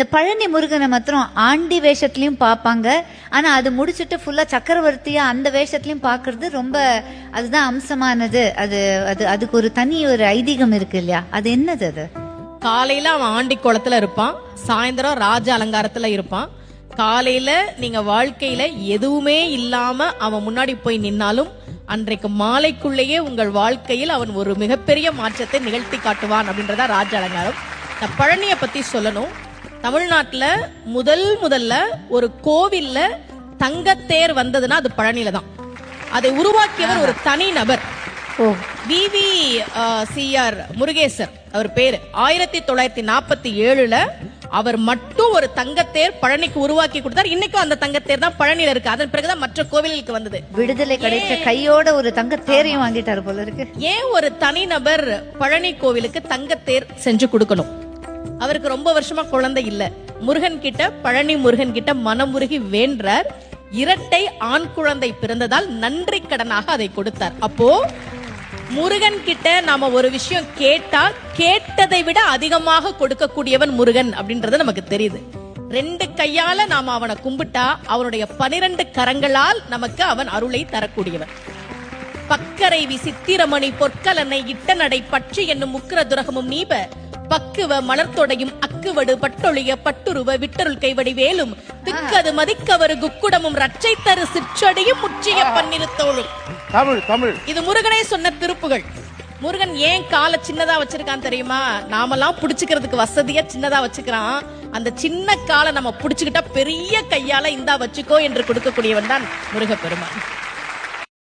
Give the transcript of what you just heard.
இந்த பழனி முருகனை மாத்திரம் ஆண்டி வேஷத்துலயும் பாப்பாங்க. ஆனா அது முடிச்சுட்டு ஃபுல்லா சக்கரவர்த்தியா அந்த வேஷத்துலயும் பாக்குறது ரொம்ப அதுதான் அம்சமானது. அதுக்கு ஒரு தனி ஒரு ஐதீகம் இருக்கு இல்லையா? அது என்னது? அது காலையில அவன் ஆண்டி குளத்துல இருப்பான், சாயந்தரம் ராஜ அலங்காரத்துல இருப்பான். காலையில நீங்க வாழ்க்கையில எதுவுமே இல்லாம அவன் முன்னாடி போய் நின்னாலும் அன்றைக்கு மாலைக்குள்ளேயே உங்கள் வாழ்க்கையில் அவன் ஒரு மிகப்பெரிய மாற்றத்தை நிகழ்த்தி காட்டுவான் அப்படின்றதா ராஜ அலங்காரம். நான் பழனிய பத்தி சொல்லணும். தமிழ்நாட்டுல முதல்ல ஒரு கோவில்ல தங்கத்தேர் வந்ததுன்னா அது பழனியில தான். அதை உருவாக்கியவர் ஒரு தனி நபர். VVCR முருகேசர் அவர் பேரு. 1947ல அவர் மட்டும் ஒரு தங்கத்தேர் பழனிக்கு உருவாக்கி கொடுத்தார். இன்னைக்கும் அந்த தங்கத்தேர் தான் பழனியில இருக்கு. அதன் பிறகுதான் மற்ற கோவிலுக்கு வந்தது. விடுதலை கிடைச்ச கையோட ஒரு தங்கத்தேரையும் வாங்கிட்டாரு போல இருக்கு. ஏன் ஒரு தனிநபர் பழனி கோவிலுக்கு தங்கத்தேர் செஞ்சு கொடுக்கணும்? அவருக்கு ரொம்ப வருஷமா குழந்தை இல்ல. முருகன் கிட்ட, பழனி முருகன் கிட்ட மனமுருகி வேண்டார். இரட்டை ஆண் குழந்தை பிறந்ததால் நன்றி கடனாக அதை கொடுத்தார். அப்போ முருகன் கிட்ட நாம ஒரு விஷயம் கேட்டா கேட்டதை விட அதிகமாக கொடுக்கக்கூடியவன் முருகன் அப்படின்றது நமக்கு தெரியுது. 2 கையால நாம அவனை கும்பிட்டா அவனுடைய 12 கரங்களால் நமக்கு அவன் அருளை தரக்கூடியவன். பக்கரை விசித்திரமணி பொற்கலனை இட்ட நடை பற்றி என்னும் முக்கிர துரகமும் நீப பக்குவ மலர்த்தொடையும் அக்குவடு பட்டொழிய பட்டுருவ விட்டருள் கைவடி வேலும் திக்கது மதிக்கவரு குக்குடமும் ரச்சை தரு சிற்றடியும் முற்றிய பன்னிருத்தோளும். தமிழ் இது முருகனே சொன்ன திருப்புகள். முருகன் ஏன் காலை சின்னதா வச்சிருக்கான் தெரியுமா? நாமெல்லாம் புடிச்சுக்கிறதுக்கு வசதியா சின்னதா வச்சுக்கிறான். அந்த சின்ன காலை நம்ம புடிச்சுக்கிட்டா பெரிய கையால இந்தா வச்சுக்கோ என்று கொடுக்கக்கூடியவன் தான் முருகப்பெருமான்.